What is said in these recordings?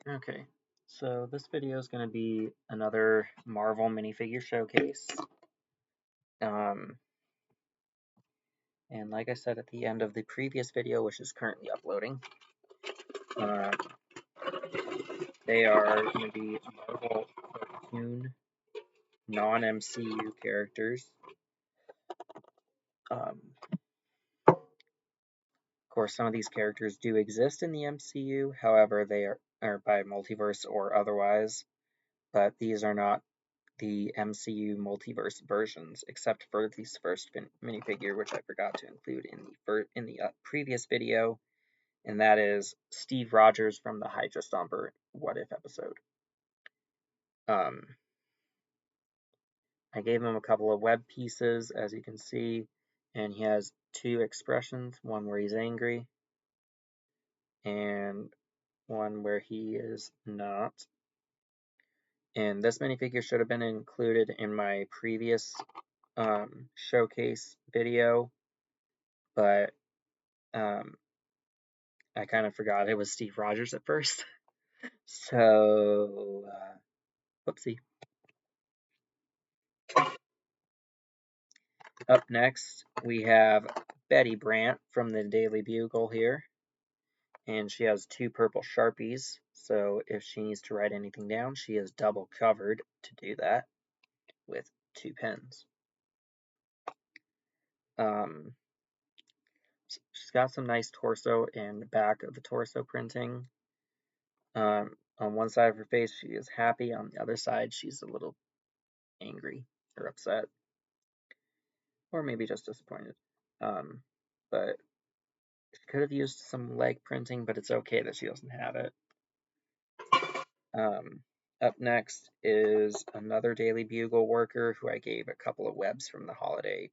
Okay, so this video is going to be another Marvel minifigure showcase. And like I said at the end of the previous video, which is currently uploading, uh, they are going to be Marvel cartoon non-MCU characters. Of course, some of these characters do exist in the MCU, however, they are by multiverse or otherwise, but these are not the MCU multiverse versions, except for this first minifigure, which I forgot to include in the previous video, and that is Steve Rogers from the Hydra Stomper What If episode. I gave him a couple of web pieces, as you can see, and he has two expressions, one where he's angry and one where he is not. And this minifigure should have been included in my previous showcase video, but I kind of forgot it was Steve Rogers at first. So, whoopsie. Up next, we have Betty Brant from the Daily Bugle here. And she has two purple Sharpies, so if she needs to write anything down, she is double covered to do that with two pens. She's got some nice torso and back of the torso printing. On one side of her face, she is happy. On the other side, she's a little angry or upset, or maybe just disappointed. But she could have used some leg printing, but it's okay that she doesn't have it. Up next is another Daily Bugle worker who I gave a couple of webs from the holiday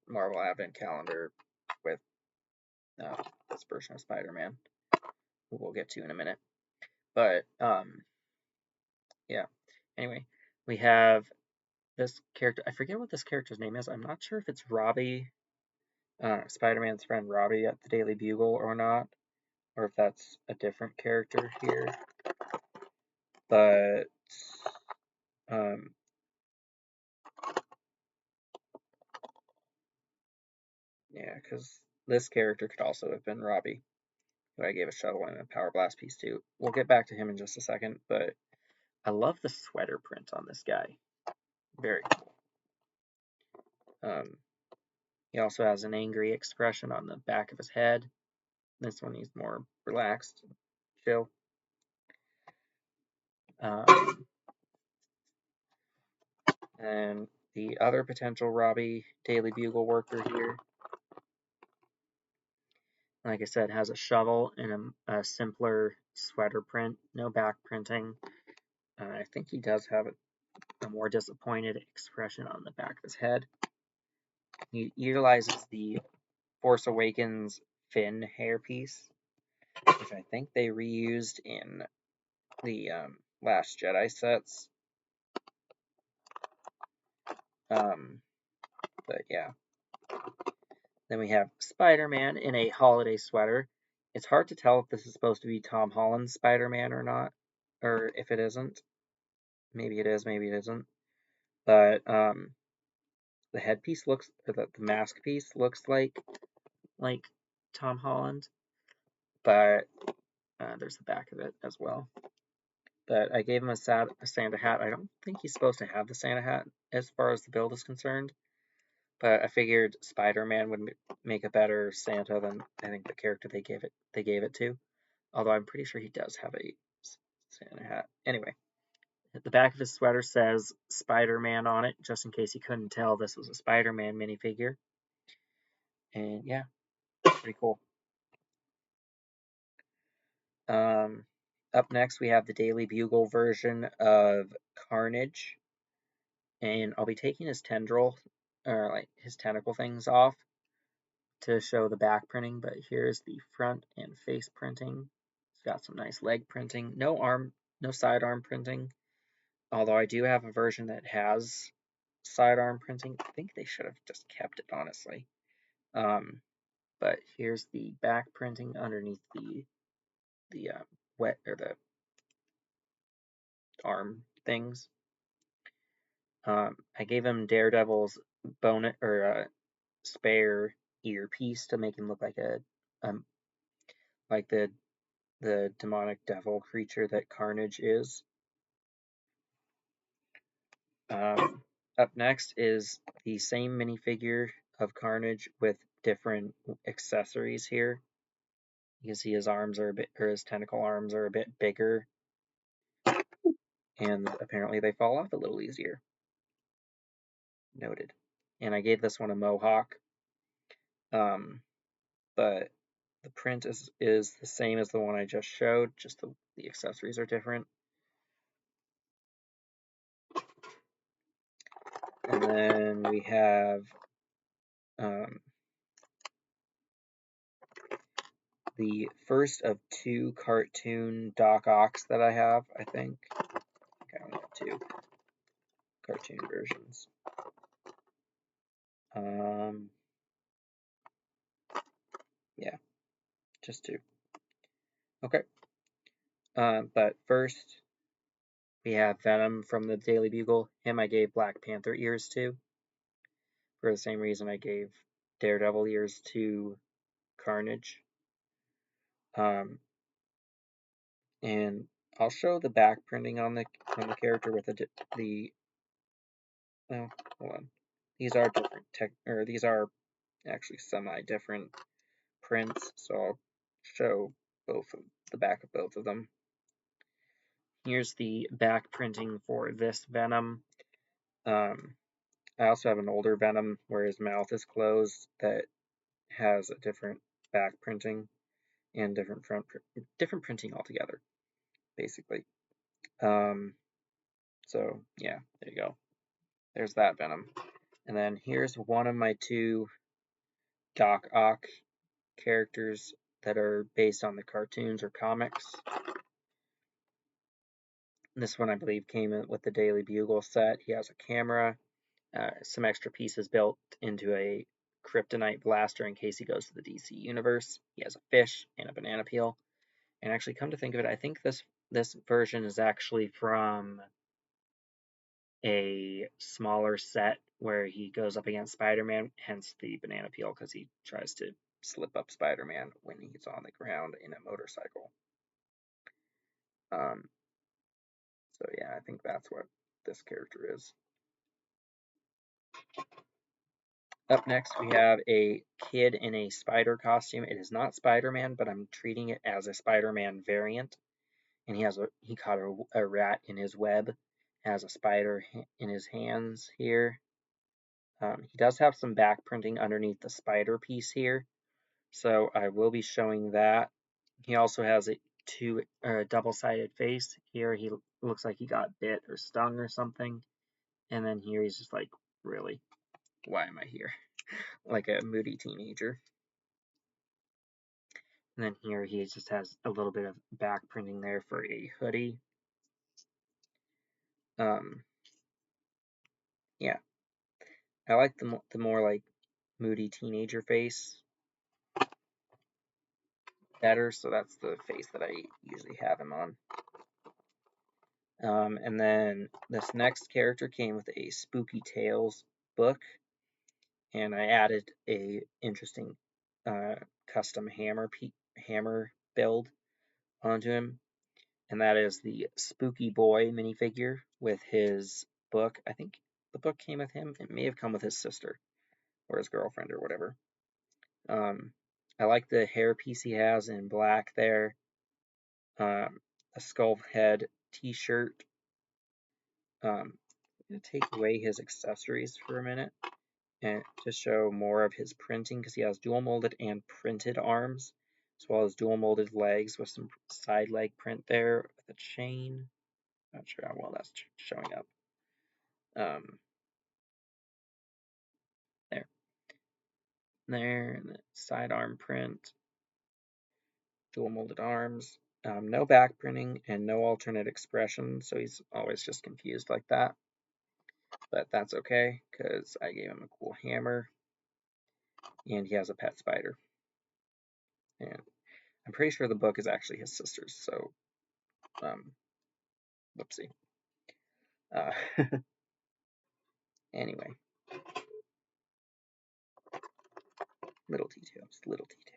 Marvel Advent Calendar with this version of Spider-Man, who we'll get to in a minute. But yeah. Anyway, we have this character. I forget what this character's name is. I'm not sure if it's Robbie, Spider-Man's friend Robbie at the Daily Bugle or not, or if that's a different character here. But yeah, because this character could also have been Robbie, who I gave a shuttle and a power blast piece to. We'll get back to him in just a second, but I love the sweater print on this guy. Very cool. He also has an angry expression on the back of his head. This one he's more relaxed, chill. And the other potential Robbie Daily Bugle worker here, like I said, has a shovel and a simpler sweater print, no back printing. I think he does have a more disappointed expression on the back of his head. He utilizes the Force Awakens fin hairpiece, which I think they reused in the Last Jedi sets. But yeah. Then we have Spider-Man in a holiday sweater. It's hard to tell if this is supposed to be Tom Holland's Spider-Man or not, or if it isn't. Maybe it is, maybe it isn't. But the headpiece looks, or the mask piece looks like Tom Holland, but there's the back of it as well. But I gave him a Santa hat. I don't think he's supposed to have the Santa hat as far as the build is concerned, but I figured Spider-Man would make a better Santa than I think the character they gave it to. Although I'm pretty sure he does have a Santa hat. Anyway, the back of his sweater says Spider-Man on it, just in case you couldn't tell this was a Spider-Man minifigure. And yeah, pretty cool. Up next, we have the Daily Bugle version of Carnage. And I'll be taking his tendril, or like his tentacle things off to show the back printing, but here's the front and face printing. It's got some nice leg printing, no sidearm printing, although I do have a version that has sidearm printing. I think they should have just kept it, honestly. But here's the back printing underneath the arm things. I gave him Daredevil's bonus or spare earpiece to make him look like like the demonic devil creature that Carnage is. Up next is the same minifigure of Carnage with different accessories here. You can see his arms are a bit, or his tentacle arms are a bit bigger, and apparently they fall off a little easier. Noted. And I gave this one a mohawk, but the print is the same as the one I just showed, just the accessories are different. And then we have the first of two cartoon Doc Ocks that I have, I think. Okay, I only have two cartoon versions. Yeah, just two. Okay. But first, we have Venom from the Daily Bugle. Him I gave Black Panther ears to, for the same reason I gave Daredevil ears to Carnage. And I'll show the back printing on the character with oh, hold on. These are different these are actually semi-different prints, so I'll show the back of both of them. Here's the back printing for this Venom. I also have an older Venom where his mouth is closed that has a different back printing and different printing altogether, basically. So yeah, there you go. There's that Venom. And then here's one of my two Doc Ock characters that are based on the cartoons or comics. This one, I believe, came in with the Daily Bugle set. He has a camera, some extra pieces built into a kryptonite blaster in case he goes to the DC universe. He has a fish and a banana peel. And actually, come to think of it, I think this version is actually from a smaller set where he goes up against Spider-Man, hence the banana peel, because he tries to slip up Spider-Man when he's on the ground in a motorcycle. So yeah, I think that's what this character is. Up next, we have a kid in a spider costume. It is not Spider-Man, but I'm treating it as a Spider-Man variant. And he caught a rat in his web, has a spider in his hands here. He does have some back printing underneath the spider piece here, so I will be showing that. He also has a double-sided face. Here he looks like he got bit or stung or something. And then here he's just like, really, why am I here? Like a moody teenager. And then here he just has a little bit of back printing there for a hoodie. Yeah, I like the more like moody teenager face better, so that's the face that I usually have him on. And then this next character came with a Spooky Tales book, and I added a interesting custom hammer build onto him, and that is the Spooky Boy minifigure with his book. I think the book came with him. It may have come with his sister or his girlfriend or whatever. I like the hairpiece he has in black there. A skull head t-shirt. I'm going to take away his accessories for a minute and to show more of his printing, because he has dual molded and printed arms, as well as dual molded legs with some side leg print there with a chain. Not sure how well that's showing up. There, and the side arm print, dual molded arms. No back printing and no alternate expression, so he's always just confused like that. But that's okay, because I gave him a cool hammer, and he has a pet spider. And I'm pretty sure the book is actually his sister's, so whoopsie. Uh, anyway, little details, little details.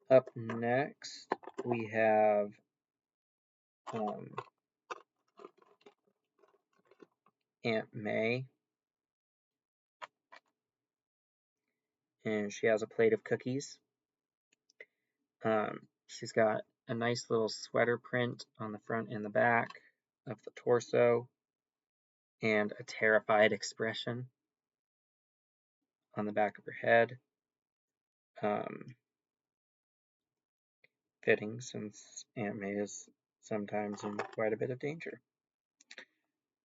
Up next, we have Aunt May, and she has a plate of cookies. She's got a nice little sweater print on the front and the back of the torso, and a terrified expression on the back of her head. Fitting, since Aunt May is sometimes in quite a bit of danger.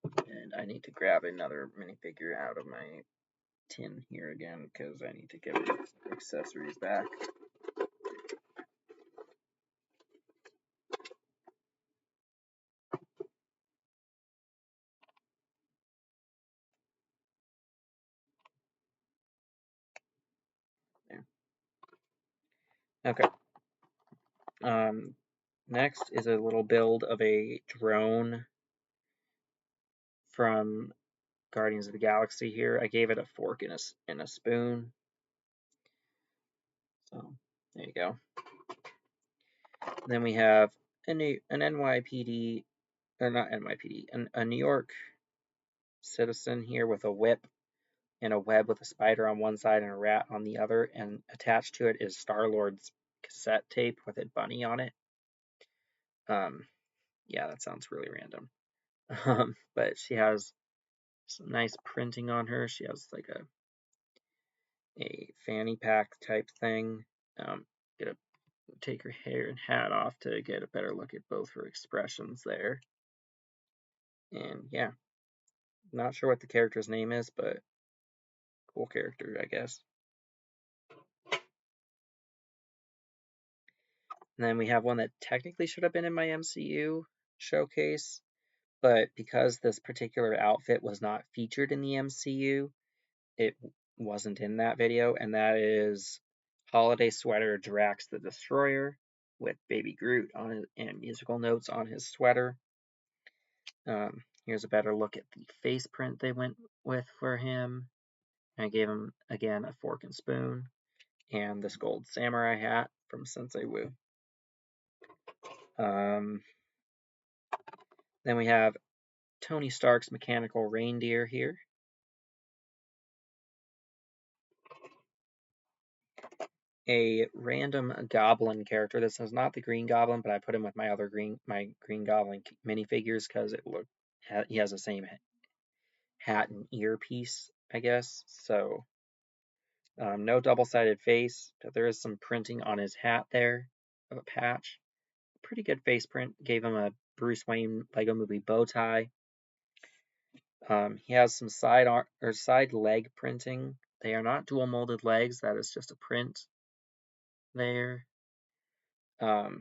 And I need to grab another minifigure out of my tin here again, because I need to give the accessories back. There. Okay. Next is a little build of a drone from Guardians of the Galaxy here. I gave it a fork and a spoon. So there you go. Then we have an NYPD, or not NYPD, a New York citizen here with a whip and a web with a spider on one side and a rat on the other, and attached to it is Star-Lord's cassette tape with a bunny on it. Yeah, that sounds really random. But she has some nice printing on her. She has like a fanny pack type thing. Gonna take her hair and hat off to get a better look at both her expressions there. And yeah, not sure what the character's name is, but cool character, I guess. And then we have one that technically should have been in my MCU showcase, but because this particular outfit was not featured in the MCU, it wasn't in that video, and that is Holiday Sweater Drax the Destroyer with Baby Groot on it and musical notes on his sweater. Here's a better look at the face print they went with for him. I gave him, again, a fork and spoon, and this gold samurai hat from Sensei Wu. Then we have Tony Stark's mechanical reindeer here. A random goblin character. This is not the Green Goblin, but I put him with my other Green Goblin minifigures because he has the same hat and earpiece, I guess. So no double-sided face, but there is some printing on his hat there of a patch. Pretty good face print. Gave him a Bruce Wayne Lego Movie bow tie. He has some side leg printing. They are not dual molded legs. That is just a print there. But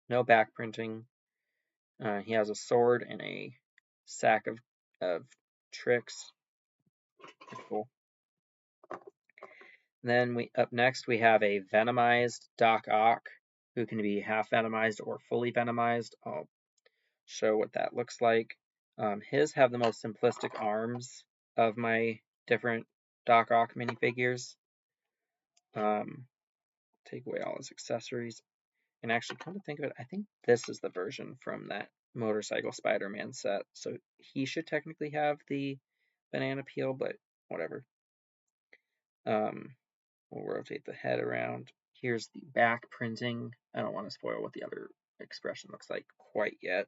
no back printing. He has a sword and a sack of tricks. Pretty cool. Then up next we have a venomized Doc Ock, who can be half venomized or fully venomized. I'll show what that looks like. His have the most simplistic arms of my different Doc Ock minifigures. Take away all his accessories. And actually, come to think of it, I think this is the version from that Motorcycle Spider-Man set. So he should technically have the banana peel, but whatever. We'll rotate the head around. Here's the back printing. I don't want to spoil what the other expression looks like quite yet.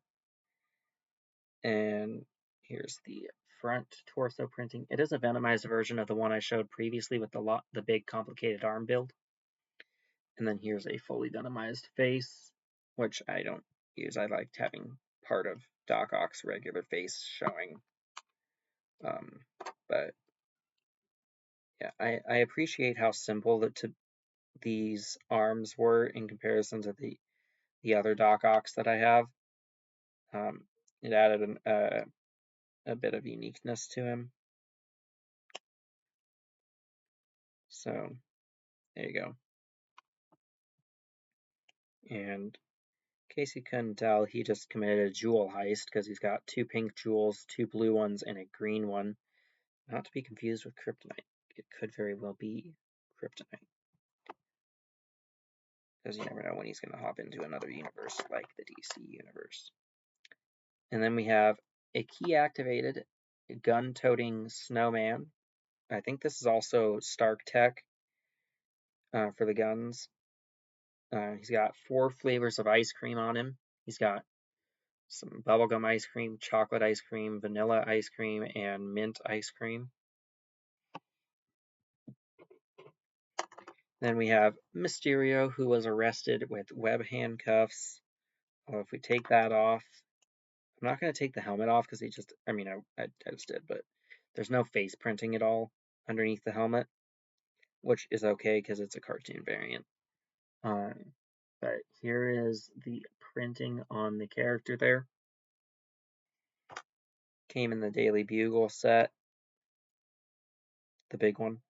And here's the front torso printing. It is a venomized version of the one I showed previously with the big complicated arm build. And then here's a fully venomized face, which I don't use. I liked having part of Doc Ock's regular face showing. But yeah, I appreciate how simple these arms were in comparison to the other Doc Ocks that I have. It added a bit of uniqueness to him. So there you go. And in case you couldn't tell, he just committed a jewel heist because he's got 2 pink jewels, 2 blue ones, and a green one. Not to be confused with kryptonite. It could very well be kryptonite. Because you never know when he's going to hop into another universe like the DC universe. And then we have a key-activated, gun-toting snowman. I think this is also Stark Tech for the guns. He's got 4 flavors of ice cream on him. He's got some bubblegum ice cream, chocolate ice cream, vanilla ice cream, and mint ice cream. Then we have Mysterio, who was arrested with web handcuffs. Well, if we take that off, I'm not going to take the helmet off because I just did, but there's no face printing at all underneath the helmet, which is okay because it's a cartoon variant. But here is the printing on the character there. Came in the Daily Bugle set, the big one.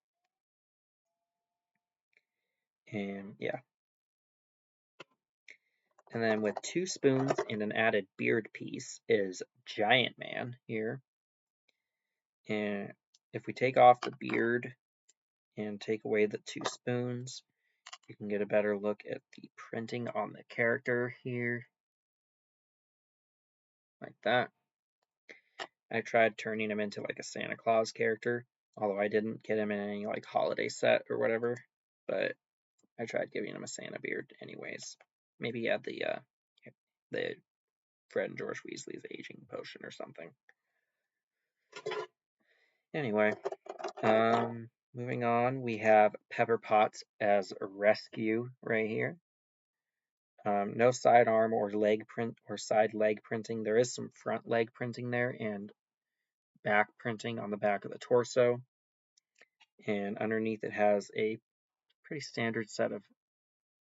And yeah. And then with 2 spoons and an added beard piece is Giant Man here. And if we take off the beard and take away the 2 spoons, you can get a better look at the printing on the character here. Like that. I tried turning him into like a Santa Claus character, although I didn't get him in any like holiday set or whatever, but I tried giving him a Santa beard anyways. Maybe he had the Fred and George Weasley's aging potion or something. Anyway, moving on, we have Pepper Potts as a rescue right here. No sidearm or leg print or side leg printing. There is some front leg printing there and back printing on the back of the torso. And underneath it has a pretty standard set of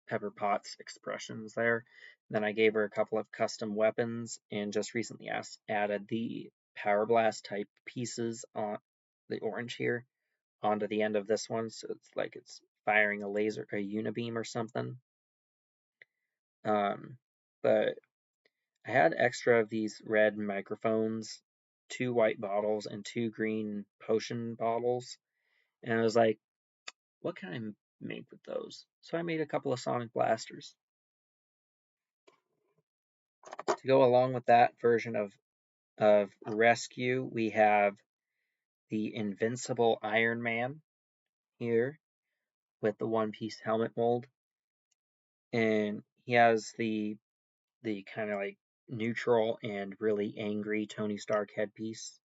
Pepper Potts expressions there. Then I gave her a couple of custom weapons and just recently added the Power Blast type pieces on the orange here onto the end of this one, so it's like it's firing a laser, a unibeam or something. But I had extra of these red microphones, 2 white bottles, and 2 green potion bottles, and I was like, what can I make with those? So I made a couple of sonic blasters. To go along with that version of Rescue, we have the Invincible Iron Man here with the one-piece helmet mold. And he has the kind of like neutral and really angry Tony Stark headpiece.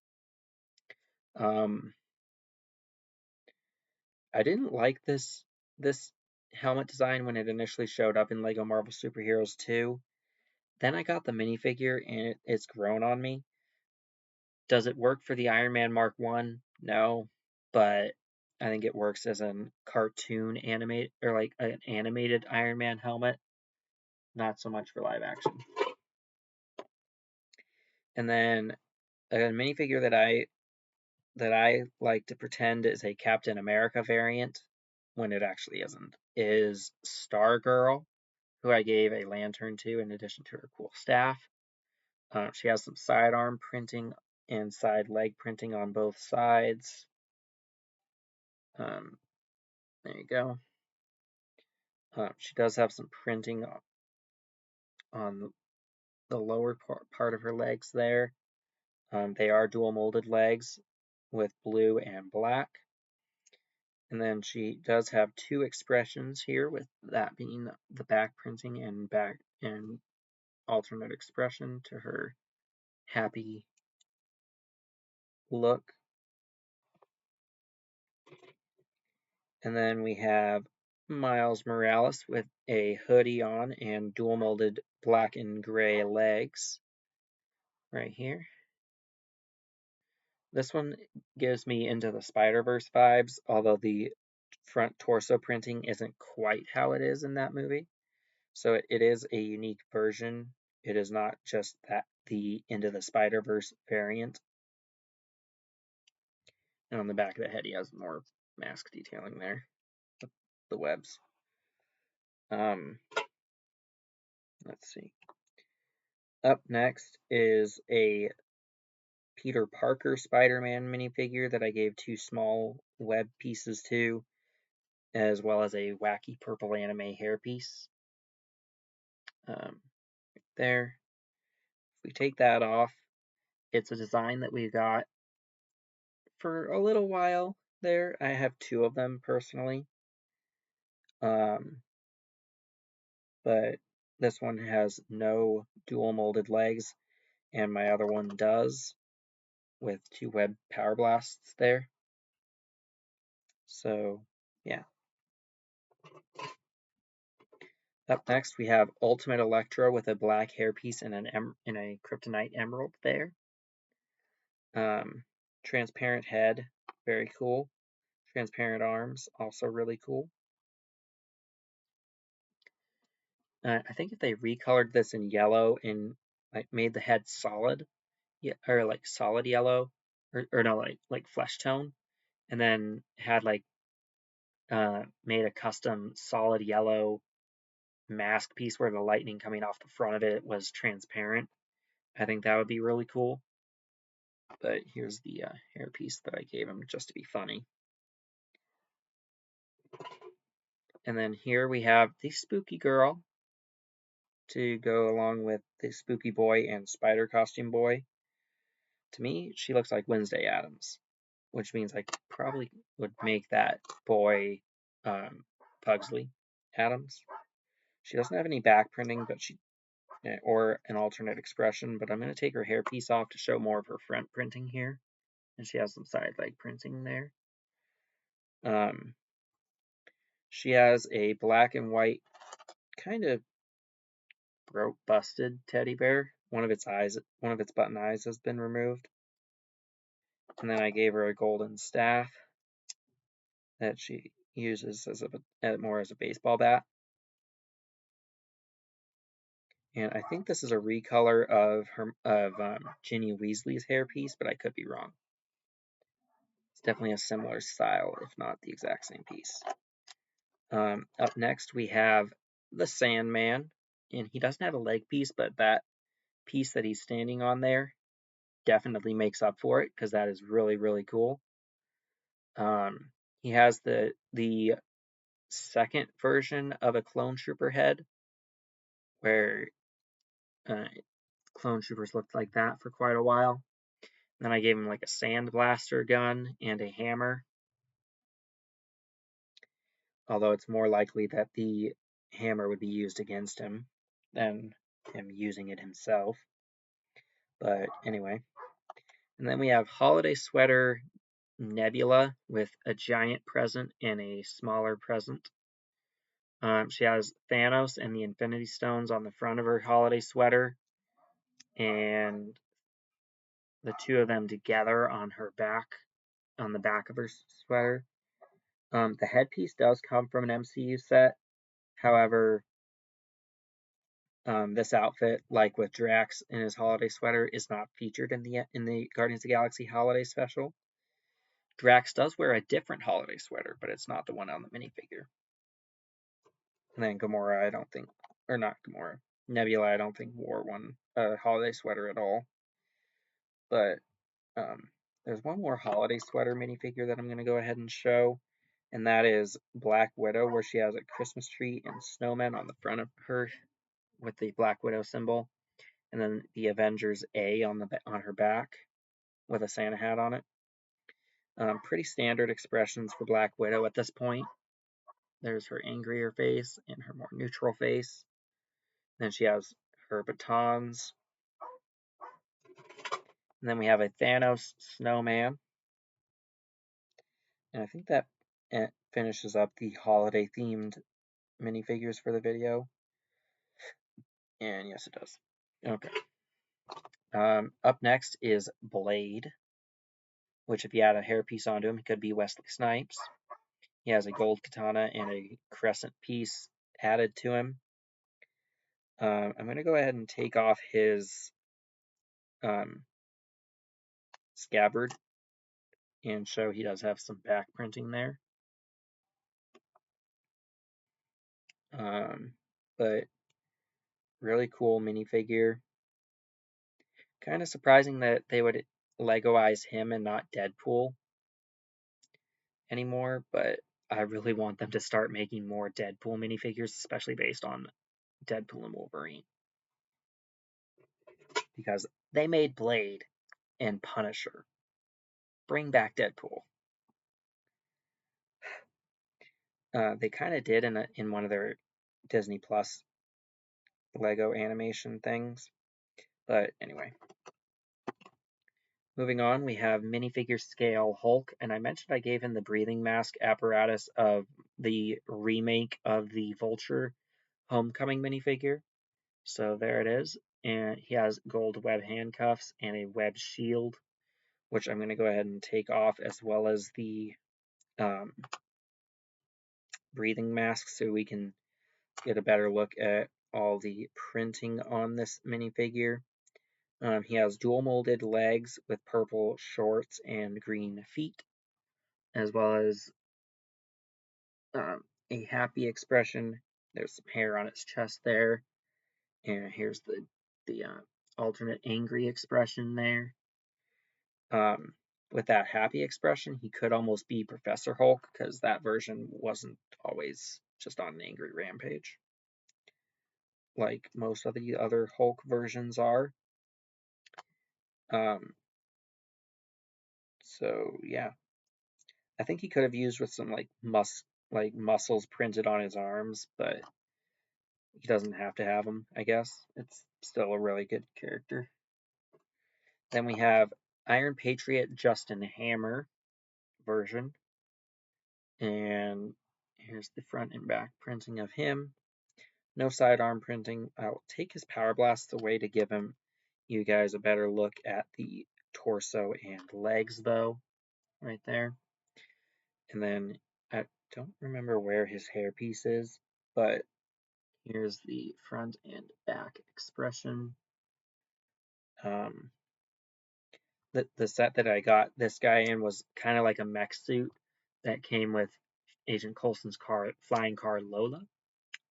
I didn't like this helmet design when it initially showed up in Lego Marvel Superheroes 2. Then I got the minifigure and it's grown on me. Does it work for the Iron Man Mark 1? No, but I think it works as a cartoon animate or like an animated Iron Man helmet. Not so much for live action. And then a minifigure that I like to pretend is a Captain America variant when it actually isn't is Stargirl, who I gave a lantern to in addition to her cool staff. She has some sidearm printing and side leg printing on both sides. There you go. She does have some printing on the lower part of her legs there. They are dual molded legs with blue and black. And then she does have 2 expressions here, with that being the back printing and alternate expression to her happy look. And then we have Miles Morales with a hoodie on and dual molded black and gray legs right here. This one gives me Into the Spider-Verse vibes, although the front torso printing isn't quite how it is in that movie. So it is a unique version. It is not just the Into the Spider-Verse variant. And on the back of the head, he has more mask detailing there, the webs. Let's see. Up next is a Peter Parker Spider-Man minifigure that I gave 2 small web pieces to, as well as a wacky purple anime hairpiece. There. If we take that off, it's a design that we got for a little while there. I have 2 of them personally. But this one has no dual molded legs, and my other one does, with 2 web power blasts there. So, yeah. Up next, we have Ultimate Electro with a black hairpiece and a Kryptonite Emerald there. Transparent head, very cool. Transparent arms, also really cool. I think if they recolored this in yellow and like made the head solid, or like solid yellow, or no, like flesh tone, and then had like made a custom solid yellow mask piece where the lightning coming off the front of it was transparent, I think that would be really cool. But here's the hairpiece that I gave him just to be funny. And then here we have the spooky girl to go along with the spooky boy and spider costume boy. To me, she looks like Wednesday Addams, which means I probably would make that boy Pugsley Addams. She doesn't have any back printing, but or an alternate expression, but I'm going to take her hairpiece off to show more of her front printing here. And she has some side leg printing there. She has a black and white kind of busted teddy bear. One of its button eyes has been removed. And then I gave her a golden staff that she uses more as a baseball bat. And I think this is a recolor of Ginny Weasley's hairpiece, but I could be wrong. It's definitely a similar style, if not the exact same piece. Up next, we have the Sandman, and he doesn't have a leg piece, but that piece that he's standing on there definitely makes up for it, because that is really, really cool. He has the second version of a clone trooper head, where clone troopers looked like that for quite a while. Then I gave him like a sand blaster gun and a hammer, although it's more likely that the hammer would be used against him than him using it himself. But anyway. And then we have Holiday Sweater Nebula with a giant present and a smaller present. She has Thanos and the Infinity Stones on the front of her holiday sweater, and the 2 of them together on her back, on the back of her sweater. The headpiece does come from an MCU set. However, this outfit, like with Drax in his holiday sweater, is not featured in the Guardians of the Galaxy holiday special. Drax does wear a different holiday sweater, but it's not the one on the minifigure. And then Gamora, I don't think, or not Gamora, Nebula, I don't think wore a holiday sweater at all. But there's one more holiday sweater minifigure that I'm going to go ahead and show, and that is Black Widow, where she has a Christmas tree and snowmen on the front of her with the Black Widow symbol, and then the Avengers A on her back with a Santa hat on it. Pretty standard expressions for Black Widow at this point. There's her angrier face and her more neutral face. Then she has her batons. And then we have a Thanos snowman. And I think that finishes up the holiday themed minifigures for the video. And yes, it does. Okay. Up next is Blade, which if you add a hairpiece onto him, he could be Wesley Snipes. He has a gold katana and a crescent piece added to him. I'm going to go ahead and take off his scabbard and show he does have some back printing there. But really cool minifigure. Kind of surprising that they would Legoize him and not Deadpool anymore, but I really want them to start making more Deadpool minifigures, especially based on Deadpool and Wolverine. Because they made Blade and Punisher. Bring back Deadpool. They kind of did in one of their Disney Plus Lego animation things. But anyway. Moving on, we have minifigure scale Hulk, and I mentioned I gave him the breathing mask apparatus of the remake of the Vulture Homecoming minifigure. So there it is, and he has gold web handcuffs and a web shield, which I'm going to go ahead and take off, as well as the breathing mask so we can get a better look at all the printing on this minifigure. He has dual molded legs with purple shorts and green feet, as well as a happy expression. There's some hair on its chest there, and here's the alternate angry expression there. With that happy expression, he could almost be Professor Hulk, because that version wasn't always just on an angry rampage, like most of the other Hulk versions are. So yeah, I think he could have used with some like muscles printed on his arms, but he doesn't have to have them, I guess. It's still a really good character. Then we have Iron Patriot Justin Hammer version. And here's the front and back printing of him. No sidearm printing. I'll take his power blast away to give you guys a better look at the torso and legs, though, right there. And then I don't remember where his hairpiece is, but here's the front and back expression. The set that I got this guy in was kind of like a mech suit that came with Agent Coulson's flying car Lola,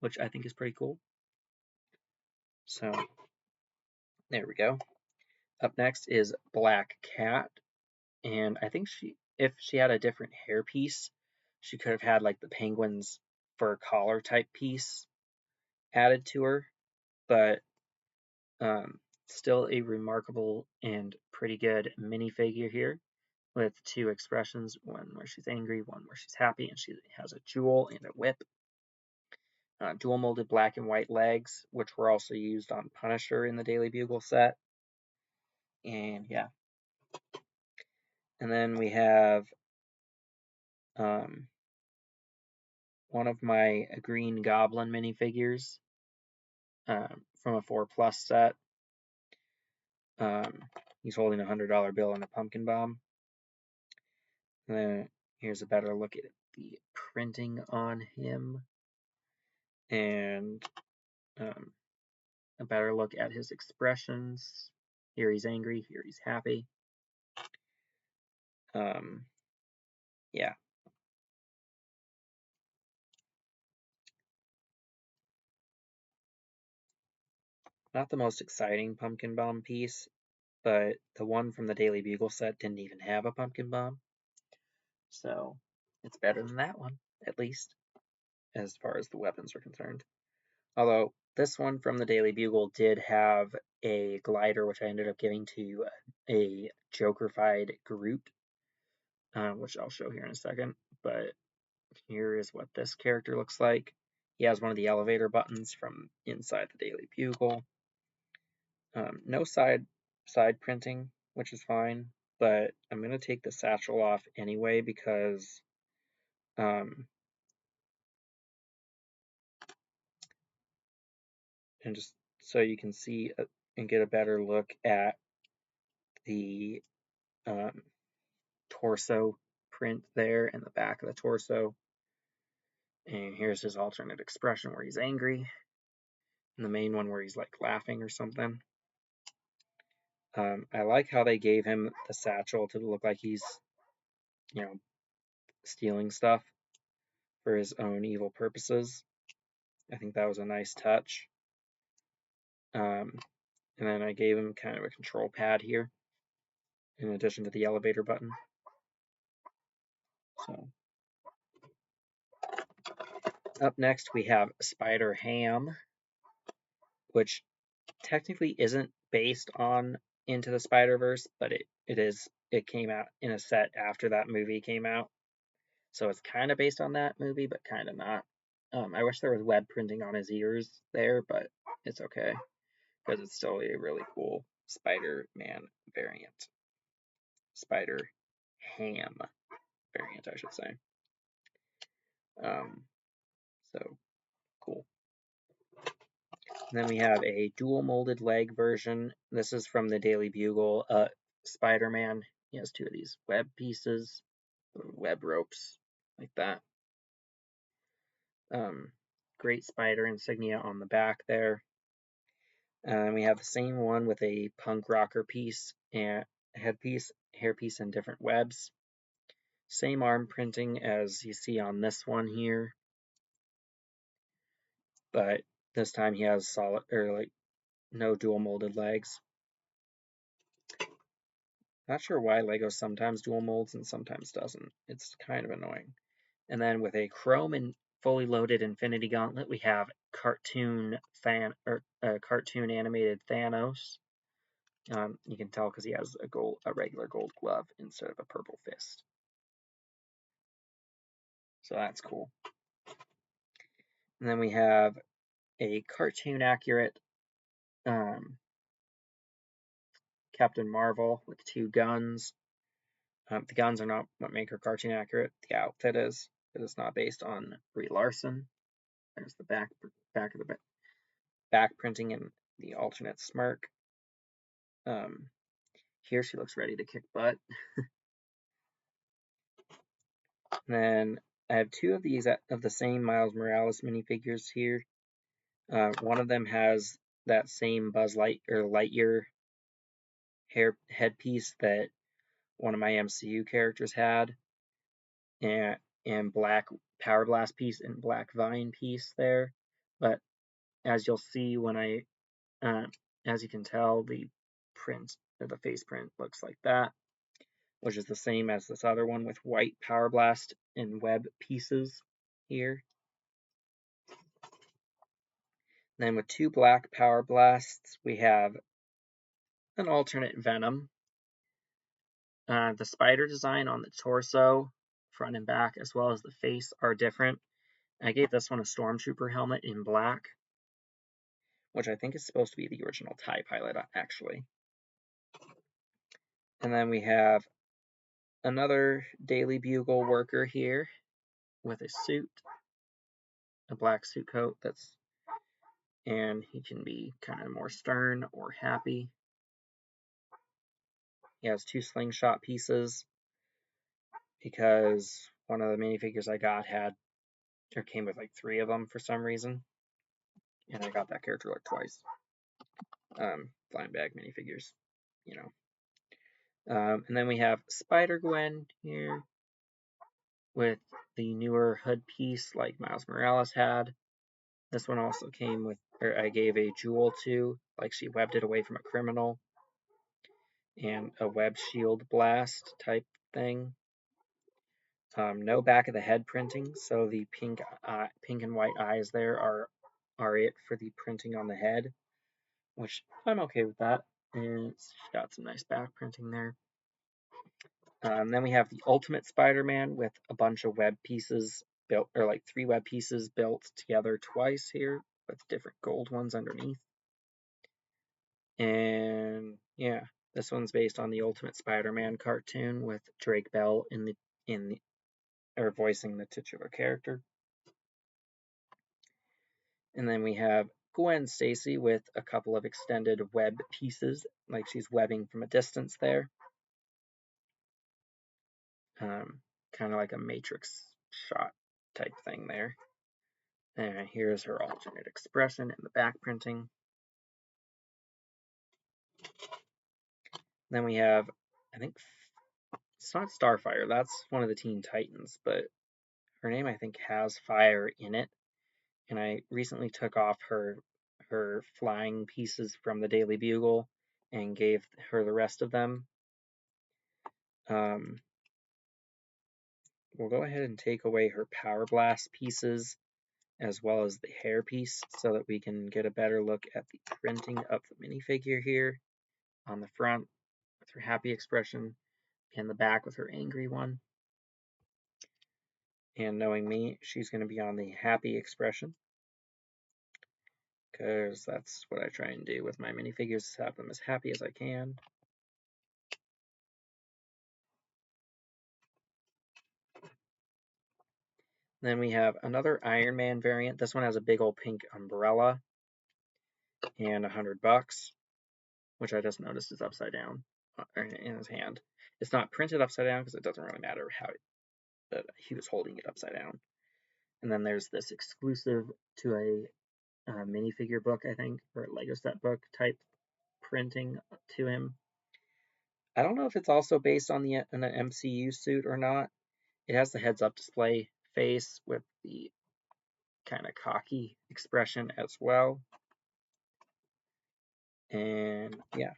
which I think is pretty cool. So there we go. Up next is Black Cat, and I think if she had a different hairpiece, she could have had like the penguin's fur collar type piece added to her, but still a remarkable and pretty good minifigure here with two expressions, one where she's angry, one where she's happy, and she has a jewel and a whip. Dual molded black and white legs, which were also used on Punisher in the Daily Bugle set. And yeah. And then we have one of my Green Goblin minifigures from a 4+ set. He's holding a $100 bill and a pumpkin bomb. And then here's a better look at the printing on him. And a better look at his expressions. Here he's angry, here he's happy. Yeah. Not the most exciting pumpkin bomb piece, but the one from the Daily Bugle set didn't even have a pumpkin bomb. So it's better than that one, at least, as far as the weapons are concerned. Although this one from the Daily Bugle did have a glider, which I ended up giving to a Joker-fied Groot, which I'll show here in a second. But here is what this character looks like. He has one of the elevator buttons from inside the Daily Bugle. No side printing, which is fine, but I'm going to take the satchel off anyway because and just so you can see and get a better look at the torso print there and the back of the torso. And here's his alternate expression where he's angry, and the main one where he's like laughing or something. I like how they gave him the satchel to look like he's, stealing stuff for his own evil purposes. I think that was a nice touch. And then I gave him kind of a control pad here, in addition to the elevator button. So, up next we have Spider Ham, which technically isn't based on Into the Spider-Verse, but it came out in a set after that movie came out. So it's kind of based on that movie, but kind of not. I wish there was web printing on his ears there, but it's okay because it's still a really cool Spider-Man variant. Spider Ham variant, I should say. So cool. And then we have a dual molded leg version. This is from the Daily Bugle. Spider-Man. He has two of these web pieces, web ropes, like that. Great spider insignia on the back there. And we have the same one with a punk rocker piece and headpiece, hairpiece, and different webs. Same arm printing as you see on this one here, but this time he has solid no dual molded legs. Not sure why Lego sometimes dual molds and sometimes doesn't. It's kind of annoying. And then with a chrome and fully loaded Infinity Gauntlet, we have cartoon animated Thanos. You can tell because he has a regular gold glove instead of a purple fist. So that's cool. And then we have a cartoon accurate Captain Marvel with two guns. The guns are not what make her cartoon accurate. The outfit is, but it's not based on Brie Larson. There's the back of the back printing and the alternate smirk. Here she looks ready to kick butt. And then I have two of these of the same Miles Morales minifigures here. One of them has that same Buzz Lightyear headpiece that one of my MCU characters had, and black Power Blast piece and black Vine piece there. But as you'll see when as you can tell, the print or the face print looks like that, which is the same as this other one with white Power Blast and web pieces here. Then with two black Power Blasts, we have an alternate Venom. The spider design on the torso, front and back, as well as the face are different. I gave this one a Stormtrooper helmet in black, which I think is supposed to be the original TIE pilot, actually. And then we have another Daily Bugle worker here with a suit, a black suit coat and he can be kind of more stern or happy. He has two slingshot pieces because one of the minifigures I got came with like three of them for some reason, and I got that character like twice. Flying bag minifigures, you know. And then we have Spider-Gwen here with the newer hood piece like Miles Morales had. This one also came with, or I gave a jewel to, like she webbed it away from a criminal, and a web shield blast type thing. No back of the head printing, so the pink and white eyes there are it for the printing on the head, which I'm okay with that. And it's got some nice back printing there. Then we have the Ultimate Spider-Man with a bunch of web pieces built, or like 3 web pieces built together twice here with different gold ones underneath. And yeah, this one's based on the Ultimate Spider-Man cartoon with Drake Bell voicing the titular character. And then we have Gwen Stacy with a couple of extended web pieces, like she's webbing from a distance there. Kind of like a Matrix shot type thing there. And here's her alternate expression in the back printing. Then we have, I think, it's not Starfire. That's one of the Teen Titans, but her name I think has fire in it. And I recently took off her flying pieces from the Daily Bugle and gave her the rest of them. We'll go ahead and take away her Power Blast pieces as well as the hair piece so that we can get a better look at the printing of the minifigure here on the front with her happy expression and the back with her angry one. And knowing me, she's going to be on the happy expression because that's what I try and do with my minifigures, have them as happy as I can. Then we have another Iron Man variant. This one has a big old pink umbrella and $100, which I just noticed is upside down in his hand. It's not printed upside down because it doesn't really matter how he was holding it upside down. And then there's this exclusive to a minifigure book, I think, or a Lego set book type printing to him. I don't know if it's also based on an MCU suit or not. It has the heads-up display face with the kind of cocky expression as well. And yeah,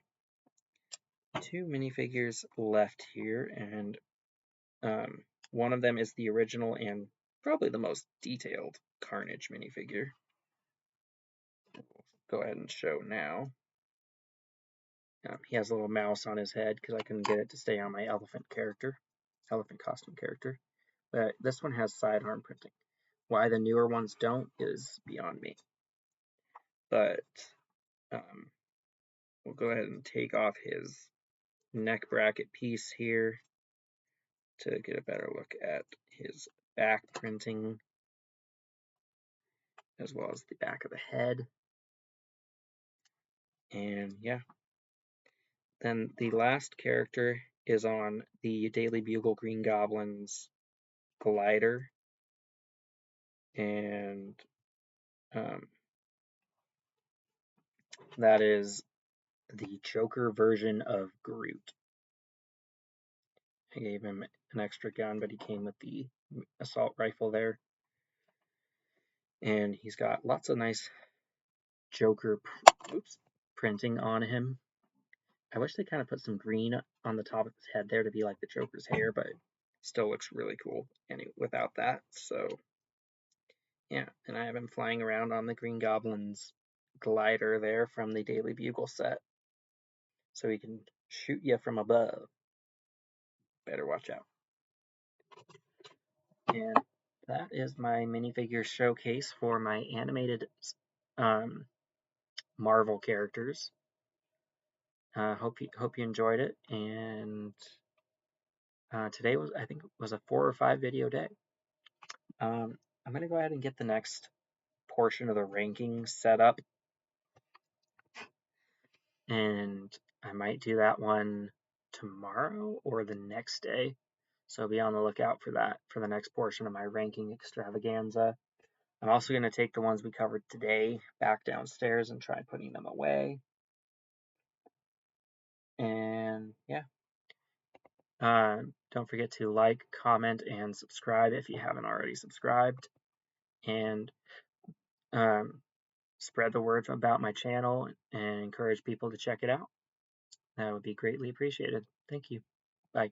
2 minifigures left here, and one of them is the original and probably the most detailed Carnage minifigure. Go ahead and show now. He has a little mouse on his head because I couldn't get it to stay on my elephant costume character. But this one has sidearm printing. Why the newer ones don't is beyond me. But we'll go ahead and take off his neck bracket piece here to get a better look at his back printing as well as the back of the head. And yeah. Then the last character is on the Daily Bugle Green Goblin's glider. And that is the Joker version of Groot. I gave him an extra gun, but he came with the assault rifle there. And he's got lots of nice Joker printing on him. I wish they kind of put some green on the top of his head there to be like the Joker's hair, but it still looks really cool without that. So yeah, and I have him flying around on the Green Goblin's glider there from the Daily Bugle set. So he can shoot you from above. Better watch out. And that is my minifigure showcase for my animated Marvel characters. Hope you enjoyed it. And today was, I think, was a 4 or 5 video day. I'm gonna go ahead and get the next portion of the rankings set up, and I might do that one tomorrow or the next day. So be on the lookout for that for the next portion of my ranking extravaganza. I'm also going to take the ones we covered today back downstairs and try putting them away. And yeah. Don't forget to like, comment, and subscribe if you haven't already subscribed. And spread the word about my channel and encourage people to check it out. That would be greatly appreciated. Thank you. Bye.